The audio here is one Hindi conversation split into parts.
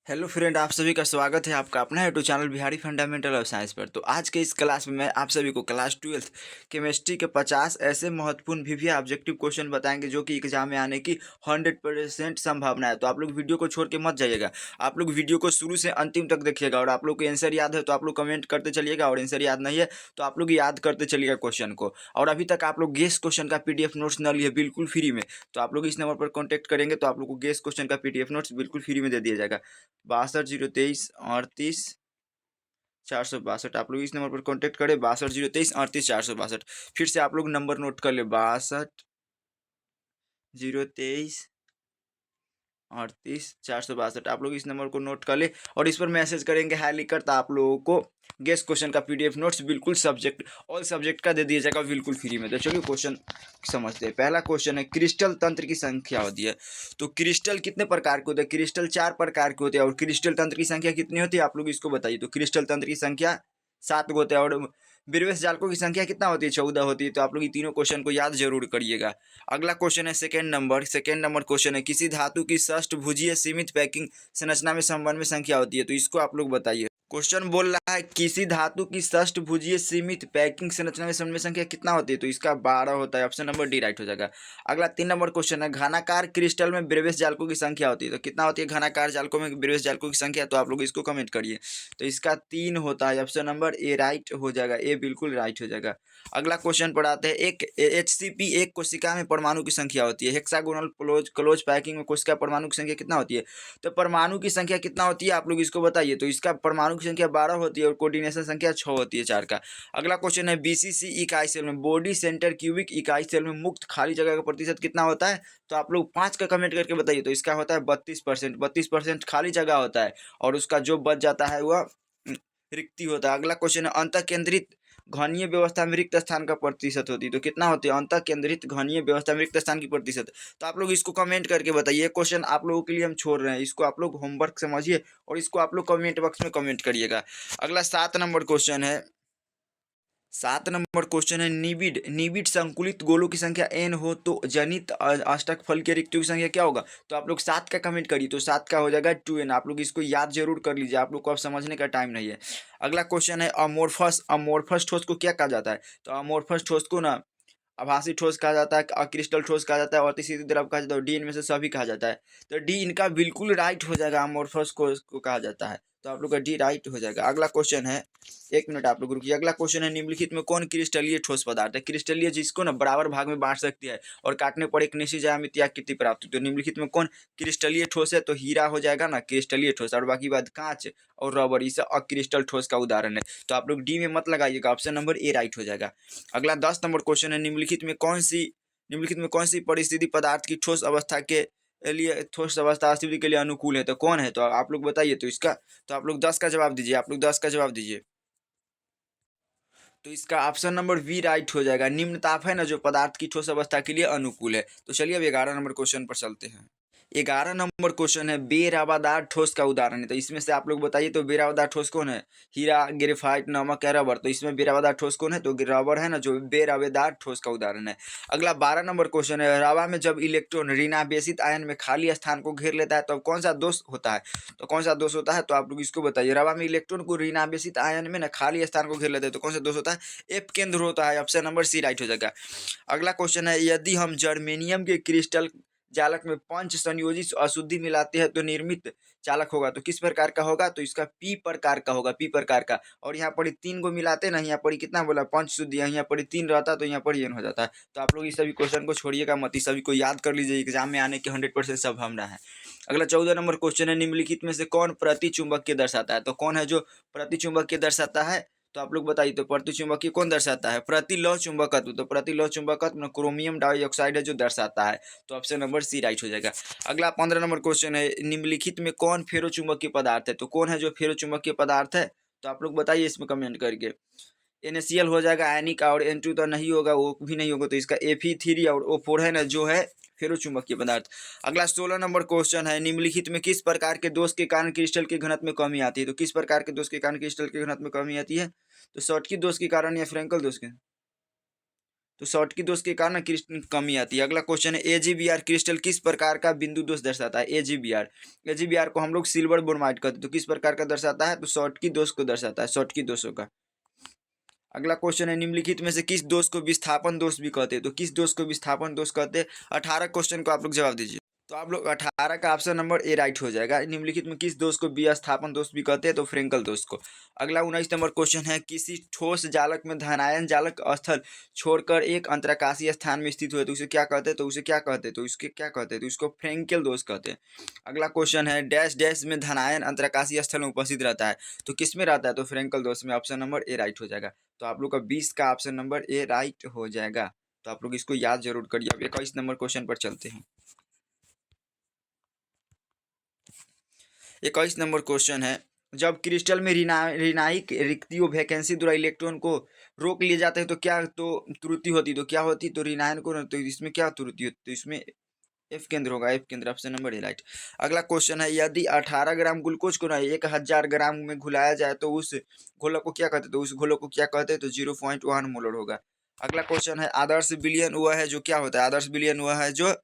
हेलो फ्रेंड, आप सभी का स्वागत है आपका अपना YouTube channel Bihari fundamental of science पर। तो आज के इस क्लास में मैं आप सभी को क्लास 12th केमिस्ट्री के 50 ऐसे महत्वपूर्ण वीवीआई ऑब्जेक्टिव क्वेश्चन बताएंगे जो कि एग्जाम में आने की 100% संभावना है। तो आप लोग वीडियो को छोड़ के मत जाइएगा, आप लोग वीडियो को शुरू से अंतिम तक देखिएगा। और आप लोग को आंसर याद है तो आप लोग कमेंट करते चलिएगा, और आंसर याद नहीं है तो आप लोग याद करते चलिएगा क्वेश्चन को। और अभी तक आप लोग गेस क्वेश्चन का PDF नोट्स न लिए बिल्कुल फ्री में, तो आप लोग इस नंबर पर कॉन्टैक्ट करेंगे तो आप लोग को गेस क्वेश्चन का PDF नोट्स बिल्कुल फ्री में दे दिया जाएगा। 62 023 38 462। आप लोग इस नंबर पर कांटेक्ट करें, 62 023 38 462। फिर से आप लोग नंबर नोट कर ले, 62 023 38 462। आप लोग इस नंबर को नोट कर ले और इस पर मैसेज करेंगे हाई लिखकर, तो आप लोगों को गेस क्वेश्चन का PDF नोट्स बिल्कुल सब्जेक्ट ऑल सब्जेक्ट का दे दिया जाएगा बिल्कुल फ्री में। तो चलिए क्वेश्चन समझते हैं। पहला क्वेश्चन है, क्रिस्टल तंत्र की संख्या होती है। तो क्रिस्टल कितने प्रकार के होते हैं? क्रिस्टल 4 प्रकार के होते हैं। और क्रिस्टल तंत्र की संख्या कितनी होती है आप लोग इसको बताइए। तो क्रिस्टल तंत्र की संख्या 7 होते हैं। और विरवेश जालकों की संख्या कितना होती है? 14 होती है। तो आप लोग ये तीनों क्वेश्चन को याद जरूर करिएगा। अगला क्वेश्चन है सेकेंड नंबर क्वेश्चन है, किसी धातु की षष्ठभुजीय सीमित पैकिंग संरचना में समन्वय में संख्या होती है। तो इसको आप लोग बताइए। क्वेश्चन बोल रहा है किसी धातु की षष्ठभुजीय सीमित पैकिंग संरचना में समन्वय संख्या कितना होती है? तो इसका 12 होता है। ऑप्शन नंबर डी राइट हो जाएगा। अगला 3 नंबर क्वेश्चन है, घनाकार क्रिस्टल में विरवेश जालकों की संख्या होती है। तो कितना होती है घनाकार जालकों में विरवेश जालकों की संख्या? तो आप लोग इसको कमेंट करिए। तो इसका 3 होता है। ऑप्शन नंबर ए राइट हो जाएगा, ए बिल्कुल राइट हो जाएगा। अगला क्वेश्चन पर आते हैं, एक HCP एक कोशिका में परमाणु की संख्या होती है। हेक्सागोनल क्लोज पैकिंग में कोशिका परमाणु की संख्या कितना होती है? तो परमाणु की संख्या कितना होती है आप लोग इसको बताइए। तो इसका परमाणु की संख्या 12 होती है और कोऑर्डिनेशन संख्या 6 होती है 4 का। अगला क्वेश्चन है, BCC इकाई सेल में बॉडी सेंटर क्यूबिक इकाई सेल में मुक्त खाली जगह का प्रतिशत कितना होता है? तो आप लोग 5 का कमेंट करके बताइए। तो इसका होता है 32%। 32% खाली जगह होता है और उसका जो बच जाता है वह रिक्ति होता है। अगला क्वेश्चन है, अंतः केंद्रित घनीय व्यवस्था में रिक्त स्थान का प्रतिशत होती है। तो कितना होती है अंतः केंद्रित घनीय व्यवस्था में रिक्त स्थान की प्रतिशत? तो आप लोग इसको कमेंट करके बताइए। क्वेश्चन आप लोगों के लिए हम छोड़ रहे हैं, इसको आप लोग होमवर्क समझिए और इसको आप लोग कमेंट बॉक्स में कमेंट करिएगा। अगला 7 नंबर क्वेश्चन है। 7 नंबर क्वेश्चन है, निबिड संकुलित गोलों की संख्या n हो तो जनित अष्टक फल के रिक्तियों की संख्या क्या होगा? तो आप लोग 7 का कमेंट करिए। तो 7 का हो जाएगा 2n। आप लोग इसको याद जरूर कर लीजिए, आप लोग को अब समझने का टाइम नहीं है। अगला क्वेश्चन है, अमोर्फस ठोस को क्या कहा जाता है? तो अमोर्फस ठोस को ना आभासी ठोस कहा जाता है, अक्रिस्टल ठोस कहा जाता है और तीसरी द्रव कहा जाता है। डी इनमें से सभी कहा जाता है। तो डी इनका बिल्कुल राइट हो जाएगा, अमोर्फस को कहा जाता है। तो आप लोग का डी राइट हो जाएगा। अगला क्वेश्चन है, 1 मिनट आप लोग रुकिए। अगला क्वेश्चन है, निम्नलिखित में कौन क्रिस्टलीय ठोस पदार्थ है? क्रिस्टलीय जिसको ना बराबर भाग में बांट सकती है और काटने पर एक निश्चित ज्यामितीय आकृति प्राप्त होती है। तो निम्नलिखित में कौन क्रिस्टलीय ठोस है? तो हीरा हो जाएगा ना क्रिस्टलीय ठोस, और बाकी बात कांच और रबर, ये सब अक्रिस्टल ठोस का उदाहरण है। तो आप लोग डी में मत लगाइएगा, ऑप्शन नंबर ए राइट हो जाएगा। अगला 10 नंबर क्वेश्चन है, निम्नलिखित में कौन सी परिस्थिति पदार्थ की ठोस अवस्था के लिए ठोस अवस्था स्थिति के लिए अनुकूल है? तो कौन है? तो आप लोग बताइए। तो इसका तो आप लोग 10 का जवाब दीजिए, आप लोग 10 का जवाब दीजिए। तो इसका ऑप्शन नंबर बी राइट हो जाएगा। निम्न ताप है ना जो पदार्थ की ठोस अवस्था के लिए अनुकूल है। तो चलिए अब 11 नंबर क्वेश्चन पर चलते हैं। 11 नंबर क्वेश्चन है, बेरावादार ठोस का उदाहरण है। तो इसमें से आप लोग बताइए। तो बेरावादार ठोस कौन है? हीरा, ग्रेफाइट, नमक या रबर। तो इसमें बेरावादार ठोस कौन है? तो रबर है ना जो बेरावेदार ठोस का उदाहरण है। अगला 12 नंबर क्वेश्चन है, हवा में जब इलेक्ट्रॉन ऋणावेशित आयन में खाली स्थान को घेर लेता है तो कौन सा दोष होता है? तो कौन सा दोष होता है? तो आप लोग इसको बताइए। हवा में इलेक्ट्रॉन को ऋणावेशित आयन में ना खाली स्थान को घेर लेते हैं तो कौन सा दोष होता है? एफ केंद्र होता है। ऑप्शन नंबर सी राइट हो जाएगा। अगला क्वेश्चन है, यदि हम जर्मेनियम के क्रिस्टल जालक में पंच संयोजित अशुद्धि मिलाते हैं तो निर्मित चालक होगा। तो किस प्रकार का होगा? तो इसका पी प्रकार का होगा, पी प्रकार का। और यहाँ पर 3 को मिलाते ना, यहाँ पर कितना बोला? पंच शुद्धि, यहाँ पर 3 रहता तो यहाँ पर एन हो जाता है। तो आप लोग इस सभी क्वेश्चन को छोड़िएगा मत, इस सभी को याद कर लीजिए, एग्जाम में आने की 100% संभावना है। अगला 14 नंबर क्वेश्चन है, निम्नलिखित में से कौन प्रति चुंबकीय दर्शाता है? तो कौन है जो प्रति चुंबकीय दर्शाता है? तो आप लोग बताइए। तो प्रति चुंबकीय कौन दर्शाता है? प्रति लौह चुंबकत्व। तो प्रति लौह चुंबकत्व क्रोमियम डाइऑक्साइड है जो दर्शाता है। तो ऑप्शन नंबर सी राइट हो जाएगा। अगला 15 नंबर क्वेश्चन है, निम्नलिखित में कौन फेरोचुंबकीय पदार्थ है? तो कौन है जो फेरोचुंबकीय पदार्थ है? तो आप लोग बताइए इसमें कमेंट करके। NaCl हो जाएगा आयनिक, और N2 तो नहीं होगा, वो भी नहीं होगा। तो इसका Fe3 और O4 है ना जो है फेरोचुंबकीय पदार्थ। अगला 16 नंबर क्वेश्चन है, निम्नलिखित में किस प्रकार के दोष के कारण क्रिस्टल के घनत्व में कमी आती है? तो किस प्रकार के दोष के कारण क्रिस्टल के घनत्व में कमी आती है? तो शॉटकी दोष के कारण या फ्रैंकल दोष के? तो शॉर्टकी दोष के कारण क्रिस्टल कमी आती है। अगला क्वेश्चन है AgBr क्रिस्टल किस प्रकार का बिंदु दोष दर्शाता है? AgBr को हम लोग सिल्वर ब्रोमाइड कहते हैं, तो किस प्रकार का दर्शाता है? तो शॉर्टकी दोष को दर्शाता है, शॉर्टकी दोषों का। अगला क्वेश्चन है निम्नलिखित में से किस दोष को विस्थापन दोष भी कहते हैं? तो किस दोष को विस्थापन दोष कहते हैं? 18 क्वेश्चन को आप लोग जवाब दीजिए। तो आप लोग 18 का ऑप्शन नंबर ए राइट हो जाएगा। निम्नलिखित में किस दोष को विस्थापन दोष भी कहते हैं? तो फ्रेंकल दोष को। अगला 19 नंबर क्वेश्चन है किसी ठोस जालक में धनायन जालक स्थल छोड़कर एक अंतराकाशीय स्थान में स्थित हुए तो उसे क्या कहते हैं? तो उसे क्या कहते हैं? तो उसके क्या कहते हैं? तो इसको फ्रेंकल दोष कहते हैं। अगला क्वेश्चन है डैश डैश में धनायन अंतराकाशीय स्थल में उपस्थित रहता है, तो किस में रहता है? तो फ्रेंकल दोष में। ऑप्शन नंबर ए राइट हो जाएगा। तो आप लोग का 20 का ऑप्शन नंबर ए राइट हो जाएगा। तो आप लोग इसको याद जरूर करिए। अब 21 नंबर क्वेश्चन पर चलते हैं। 21 नंबर क्वेश्चन है जब क्रिस्टल में ऋणायिक रिक्तियों वैकेंसी द्वारा इलेक्ट्रॉन को रोक लिए जाते हैं तो क्या तो त्रुटि होती? तो क्या होती? तो ऋणायन को, तो इसमें क्या त्रुटि होती? तो इसमें एफ केंद्र होगा, एफ केंद्र। Option number A right. अगला क्वेश्चन है यदि 18 ग्राम ग्लूकोज को ना 1000 ग्राम में घुलाया जाए तो उस घोलक को क्या कहते हैं? तो उस घोलक को क्या कहते हैं? तो 0.1 मोलर होगा। अगला क्वेश्चन है आदर्श विलयन वह है जो क्या होता है? आदर्श विलयन वह है जो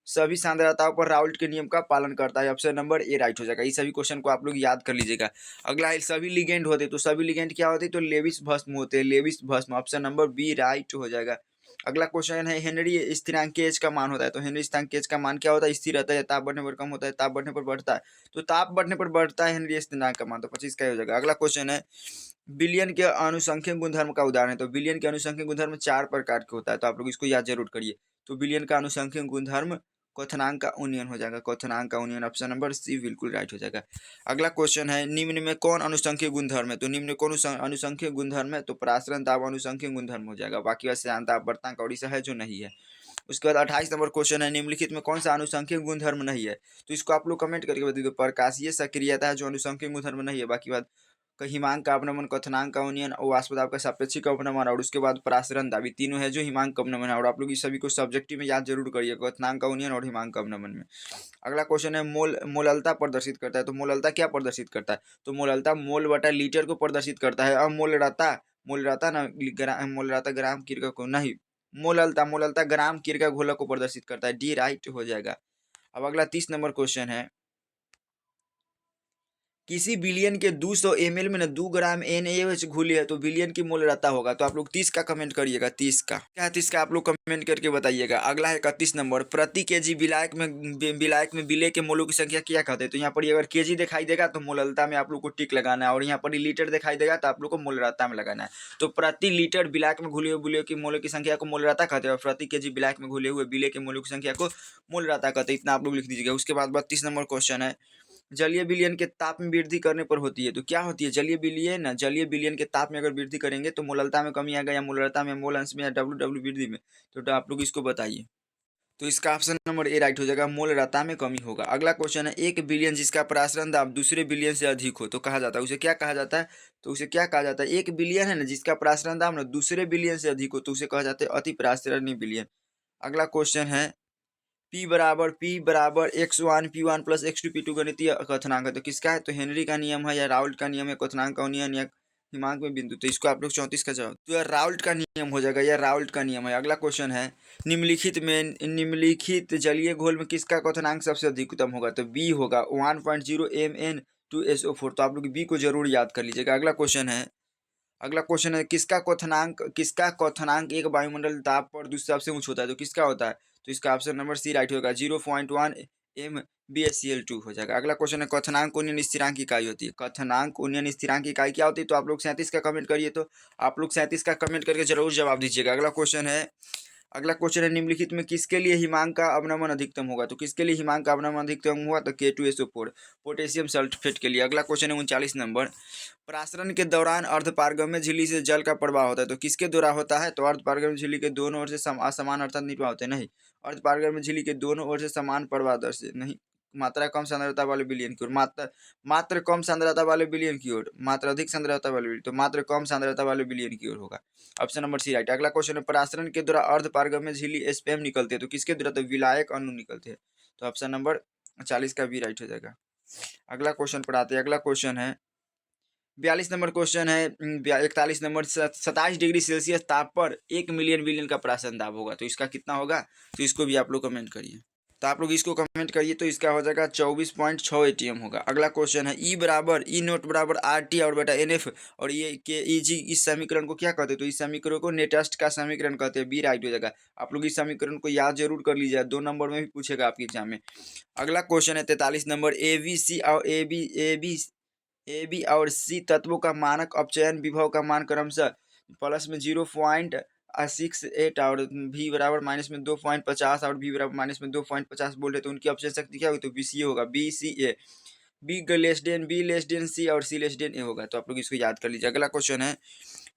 सभी सांद्रताओं पर राउल्ट के नियम का पालन करता है। ऑप्शन नंबर ए राइट हो जाएगा। इस सभी क्वेश्चन को आप लोग याद कर लीजिएगा। अगला है सभी लिगेंड होते, तो सभी लिगेंड क्या होते? तो लेविस भस्म होते हैं, लेविस भस्म। ऑप्शन नंबर बी राइट हो जाएगा। अगला क्वेश्चन है हेनरी स्थिरांक के एच का मान होता है, तो हेनरी स्थिरांक के एच का मान क्या होता है? स्थिर रहता है, ताप बढ़ने पर कम होता है, ताप बढ़ने पर बढ़ता है। तो ताप बढ़ने पर बढ़ता है हेनरी स्थिरांक का मान, तो 25 का हो जाएगा। अगला क्वेश्चन है बिलियन के अनुसंख्यक गुणधर्म का उदाहरण है, तो बिलियन के अनुसंख्यक गुणधर्म 4 प्रकार के होता है, तो आप लोग इसको याद जरूर करिए। तो बिलियन का अनुसंख्यक गुणधर्म क्वथनांक का उन्नयन हो जाएगा, क्वथनांक का उन्नयन। ऑप्शन नंबर सी बिल्कुल राइट हो जाएगा। अगला क्वेश्चन है निम्न में कौन अनुसंख्यक गुणधर्म है? तो निम्न में कौन अनुसंख्यक गुणधर्म है? तो परासरण दाब अनुसंख्यक गुणधर्म हो जाएगा। बाकी वैसे जानता वर्तांक और है जो नहीं है। उसके बाद 28 नंबर क्वेश्चन है निम्नलिखित में कौन सा अनुसंख्यक गुणधर्म नहीं है? तो इसको आप लोग कमेंट करके बताइए। प्रकाशीय सक्रियता है जो अनुसंख्यक गुणधर्म नहीं है। बाकी बात हिमांक का अपनमन, क्वथनांक का उन्नयन और वाष्प दाब का सापेक्षिक अपनमन और उसके बाद परासरण दाब, ये तीनों है जो हिमांक का अपनमन है। और आप लोग इस सभी को सब्जेक्टिव में याद जरूर करिए, क्वथनांक का उन्नयन और हिमांक का अपनमन में। अगला क्वेश्चन है मोललता प्रदर्शित करता है, तो मोललता क्या प्रदर्शित करता है? तो मोललता मोल बटा लीटर को प्रदर्शित करता है। अब मोललता ग्राम किर्का को नहीं, मोललता ग्राम किर्का घोलक को प्रदर्शित करता है। डी राइट हो जाएगा। अब अगला 30 नंबर क्वेश्चन है किसी बिलियन के 200 ml में ना 2 ग्राम NaOH घुली है तो बिलियन की मोल रहता होगा। तो आप लोग 30 का कमेंट करिएगा। 30 का क्या है? 30 का आप लोग कमेंट करके बताइएगा। अगला है 31 नंबर प्रति केजी विलायक में विलय के मोलों की संख्या क्या कहते हैं? तो यहाँ पर अगर केजी दिखाई देगा तो मोललता में आप लोग को टिक लगाना है, और यहाँ पर लीटर दिखाई देगा तो आप लोग को मोलरता में लगाना है। तो प्रति लीटर विलायक में घुले हुए विलय की मोलों की संख्या को मोलरता कहते हैं, और प्रति केजी विलायक में घुले हुए विलय के मोलों की संख्या को मोलरता कहते हैं। इतना आप लोग लिख दीजिएगा। उसके बाद 32 नंबर क्वेश्चन है जलीय विलयन के ताप में वृद्धि करने पर होती है, तो क्या होती है? जलीय विलयन, जलीय विलयन के ताप में अगर वृद्धि करेंगे तो मोललता में कमी आएगा, या मोलरता में, मोल अंश में, या डब्ल्यू वृद्धि में। तो आप लोग इसको बताइए। तो इसका ऑप्शन नंबर ए राइट हो जाएगा, मोलरता में कमी होगा। अगला क्वेश्चन है एक बिलियन जिसका परासरण दाब दूसरे बिलियन से अधिक हो तो कहा जाता है, उसे क्या कहा जाता है? तो उसे क्या कहा जाता है? एक बिलियन है ना जिसका परासरण दाब ना दूसरे बिलियन से अधिक हो तो उसे कहा जाता है अति परासरणीय बिलियन। अगला क्वेश्चन है P बराबर x1 P1 plus x2 P2 गणितीय क्वथनांक है, तो किसका है? तो हेनरी का नियम है, या राउल्ट का नियम है, क्वथनांक का उन्नयन, या हिमांक में बिंदु। तो इसको आप लोग 34 का जवाब, तो यह राउल्ट का नियम हो जाएगा, या राउल्ट का नियम है। अगला क्वेश्चन है निम्नलिखित जलीय घोल में किसका क्वथनांक सबसे अधिकतम होगा? तो बी होगा 1.0 Mn2SO4। तो आप लोग बी को जरूर याद कर लीजिएगा। अगला क्वेश्चन है किसका क्वथनांक एक वायुमंडल दाब पर दूसरे सबसे ऊंच होता है, तो किसका होता है? तो इसका ऑप्शन नंबर सी राइट होगा, 0.1 MbSCl2 हो जाएगा। अगला क्वेश्चन है क्वथनांक उन्नयन स्थिरांक इकाई होती है, क्वथनांक उन्नयन स्थिरांक इकाई क्या होती है? तो आप लोग 37 का कमेंट करिए। तो आप लोग 37 का कमेंट करके जरूर जवाब दीजिएगा। अगला क्वेश्चन है निम्नलिखित में किसके लिए हिमांक का अवनमन अधिकतम होगा? तो किसके लिए हिमांक का अवनमन अधिकतम हुआ? तो K2SO4 पोटेशियम सल्फेट के लिए। अगला क्वेश्चन है 39 नंबर परासरण के दौरान अर्धपारगम्य झिल्ली से जल का प्रवाह होता है, तो किसके द्वारा होता है? तो अर्धपारगम्य झिल्ली के दोनों ओर से असमान अर्थात नहीं होते, नहीं, अर्धपारगम्य झिल्ली के दोनों ओर से समान प्रवाह दर से नहीं, मात्रा कम सांद्रता वाले विलयन की ओर, मात्र कम सांद्रता वाले विलयन की ओर, मात्र अधिक सांद्रता वाले विलयन, तो मात्र कम सांद्रता वाले विलयन की ओर होगा। Option number C right. अगला क्वेश्चन है परासरण के द्वारा अर्धपारगम्य झिल्ली स्पैम निकलते हैं, तो किसके द्वारा? तो विलायक अणु निकलते हैं। तो ऑप्शन नंबर 40 का बी राइट हो जाएगा। अगला क्वेश्चन पर आते हैं। अगला क्वेश्चन है 42 नंबर क्वेश्चन है 41 नंबर 27 डिग्री सेल्सियस ताप पर 1 मिलियन बिलियन का प्राशन दाब होगा, तो इसका कितना होगा? तो इसको भी आप लोग कमेंट करिए। तो आप लोग इसको कमेंट करिए, तो इसका हो जाएगा 24.6 एटीएम होगा। अगला क्वेश्चन है ई बराबर ई नोट बराबर आर टी और बटा एन एफ और ये के ई जी, इस समीकरण को क्या कहते हैं? तो इस समीकरण को नेटस्ट का समीकरण कहते हैं। बी राइट हो जाएगा। आप लोग इस समीकरण को याद जरूर कर लीजिए, 2 नंबर में भी पूछेगा आपके एग्जाम में। अगला क्वेश्चन है 43 नंबर ए बी और सी तत्वों का मानक अपचयन विभव का मान क्रमशः प्लस में 0.68 और भी बराबर माइनस में 2.50 और भी बराबर माइनस में 2.50 बोल रहे, तो उनकी अपचयन शक्ति क्या होगी? तो बी सी होगा। B C A, B less than C और सी लेस देन ए होगा। तो आप लोग इसको याद कर लीजिए। अगला क्वेश्चन है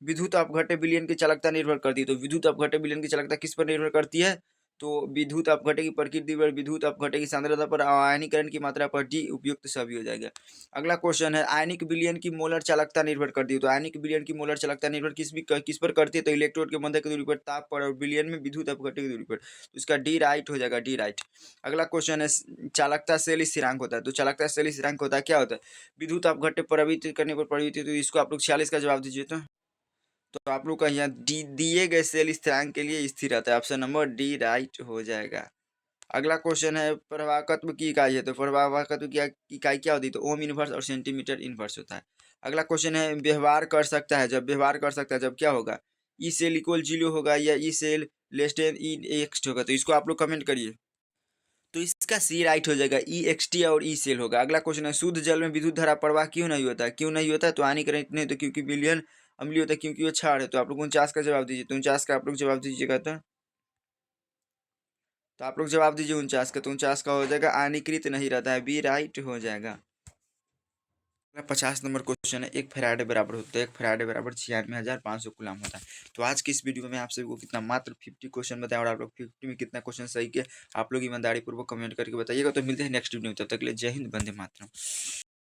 विद्युत अपघट्य विलयन की चालकता निर्भर करती है। तो विद्युत अपघट्य विलयन की चालकता किस पर निर्भर करती है? तो विद्युत अपघट्य की प्रकृति पर, विद्युत अपघट्य की सांद्रता पर, आयनीकरण की मात्रा पर, डी उपयुक्त सभी हो जाएगा। अगला क्वेश्चन है आयनिक विलयन की मोलर चालकता निर्भर करती है। तो आयनिक विलयन की मोलर चालकता निर्भर किस पर करती है? तो इलेक्ट्रोड के मध्य की दूरी पर, ताप पर और विलयन में विद्युत अपघट्य की दूरी पर। तो इसका डी राइट हो जाएगा, डी राइट। अगला क्वेश्चन है चालकता शेल स्थिरांक होता है। तो चालकता शेल स्थिरांक होता है, क्या होता है? विद्युत अपघट्य प्रवृत्ति करने पर प्रवृत्ति। तो इसको आप लोग 46 का जवाब दीजिए। तो आप लोग का यहाँ दिए गए सेल स्थिरांक के लिए स्थिर रहता है। ऑप्शन नंबर डी राइट हो जाएगा। अगला क्वेश्चन है प्रवाहकत्व की इकाई है। तो प्रवाहकत्व की इकाई क्या होती है? तो ओम इनवर्स और सेंटीमीटर इनवर्स होता है। अगला क्वेश्चन है व्यवहार कर सकता है। जब व्यवहार कर सकता है जब क्या होगा? ई सेल इक्वल 0 होगा या ई सेल लेस देन ई एक्स होगा। तो इसको आप लोग कमेंट करिए। तो इसका सी राइट हो जाएगा, ई एक्स टी और ई सेल होगा। अगला क्वेश्चन है शुद्ध जल में विद्युत धारा प्रवाह क्यों नहीं होता है? क्यों नहीं होता है? तो हानिकरण इतने, तो क्योंकि विलयन अम्लीय होता है, क्योंकि वो क्षार है। तो आप लोग 49 का जवाब दीजिए। तो 49 का आप लोग जवाब दीजिएगा। तो आप लोग जवाब दीजिए 49 का। तो 49 का हो जाएगा आयनीकृत नहीं रहता है, बी राइट हो जाएगा। 50 नंबर क्वेश्चन है एक फैराडे बराबर होता है 96,500 कूलम होता है। तो आज की इस वीडियो में मैं आप सभी को कितना मात्र 50 क्वेश्चन बताया और आप लोग 50 में कितना क्वेश्चन सही किया, आप लोग ईमानदारी पूर्वक कमेंट करके बताइएगा। तो मिलते हैं नेक्स्ट वीडियो में, तब तक के लिए जय हिंद, वंदे मातरम।